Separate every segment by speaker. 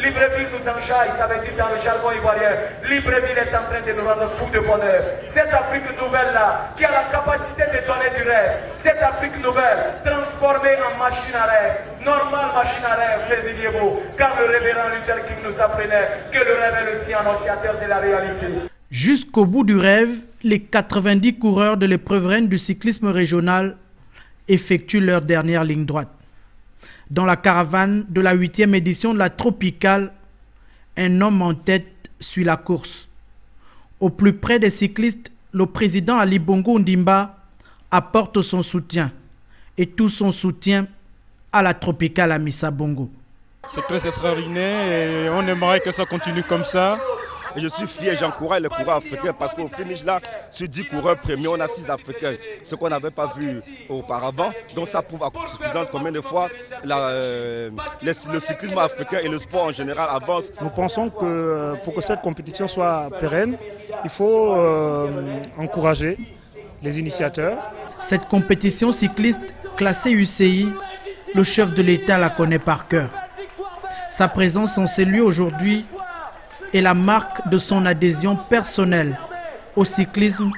Speaker 1: Libreville nous enjaille, ça veut dire dans le jargon ivoirien. Libreville est en train de nous rendre fous de bonheur. Cette Afrique nouvelle-là, qui a la capacité de donner du rêve, cette Afrique nouvelle, transformée en machine à rêve, normale machine à rêve, plaisiriez-vous, car le révérend Luther King nous apprenait que le rêve est le sien annonciateur de la réalité.
Speaker 2: Jusqu'au bout du rêve, les 90 coureurs de l'épreuve reine du cyclisme régional effectuent leur dernière ligne droite. Dans la caravane de la 8e édition de la Tropicale, un homme en tête suit la course. Au plus près des cyclistes, le président Ali Bongo Ondimba apporte son soutien et tout son soutien à la Tropicale à Missa Bongo.
Speaker 3: C'est très extraordinaire et on aimerait que ça continue comme ça.
Speaker 4: Et je suis fier, j'encourage les coureurs africains parce qu'au finish là, sur 10 coureurs premiers, on a 6 Africains, ce qu'on n'avait pas vu auparavant. Donc ça prouve à suffisance combien de fois le cyclisme africain et le sport en général avancent.
Speaker 5: Nous pensons que pour que cette compétition soit pérenne, il faut encourager les initiateurs.
Speaker 2: Cette compétition cycliste classée UCI, le chef de l'État la connaît par cœur. Sa présence en ces lieux aujourd'hui est la marque de son adhésion personnelle au cyclisme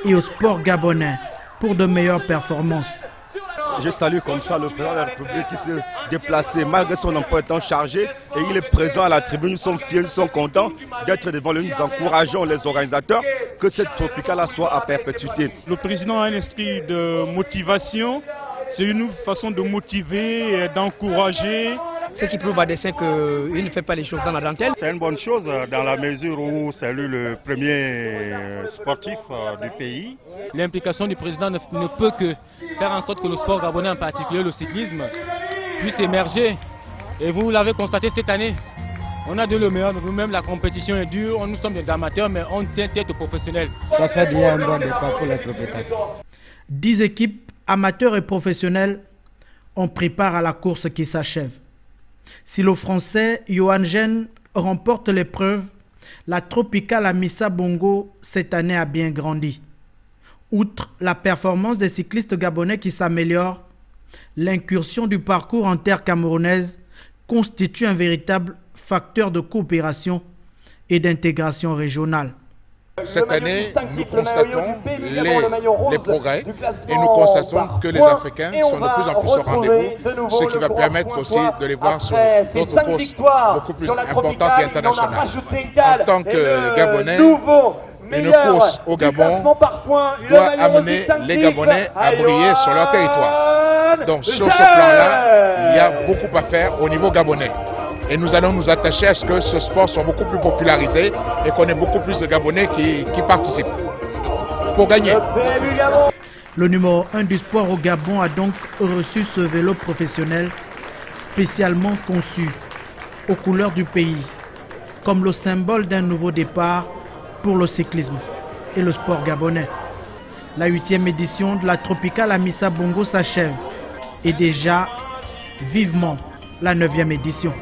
Speaker 2: et au sport gabonais pour de meilleures performances.
Speaker 4: Je salue comme ça le président de la République qui s'est déplacé malgré son emploi étant chargé et il est présent à la tribune. Nous sommes fiers, nous sommes contents d'être devant lui. Nous encourageons les organisateurs que cette tropicale soit à perpétuité.
Speaker 3: Le président a un esprit de motivation, c'est une façon de motiver, d'encourager.
Speaker 6: Ce qui prouve à dessein qu'il ne fait pas les choses dans la dentelle.
Speaker 7: C'est une bonne chose dans la mesure où c'est lui le premier sportif du pays.
Speaker 8: L'implication du président ne peut que faire en sorte que le sport gabonais, en particulier le cyclisme, puisse émerger. Et vous l'avez constaté cette année. On a de le meilleur, nous-mêmes la compétition est dure, nous sommes des amateurs mais on tient tête aux professionnels.
Speaker 9: Ça fait bien un bon départ pour la Tropicale.
Speaker 2: 10 équipes, amateurs et professionnels, ont pris part à la course qui s'achève. Si le Français Johan Gen remporte l'épreuve, la Tropicale à Missa Bongo cette année a bien grandi. Outre la performance des cyclistes gabonais qui s'améliorent, l'incursion du parcours en terre camerounaise constitue un véritable facteur de coopération et d'intégration régionale.
Speaker 10: Cette année, nous constatons les progrès et nous constatons que les Africains sont de plus en plus au rendez-vous, ce qui va permettre aussi de les voir sur d'autres courses beaucoup plus importantes et internationales. En tant que Gabonais, une course au Gabon doit amener les Gabonais à briller sur leur territoire. Donc sur ce plan-là, il y a beaucoup à faire au niveau gabonais. Et nous allons nous attacher à ce que ce sport soit beaucoup plus popularisé et qu'on ait beaucoup plus de Gabonais qui participent pour gagner.
Speaker 2: Le numéro 1 du sport au Gabon a donc reçu ce vélo professionnel spécialement conçu aux couleurs du pays, comme le symbole d'un nouveau départ pour le cyclisme et le sport gabonais. La 8e édition de la Tropicale à Missa Bongo s'achève et déjà vivement la 9e édition.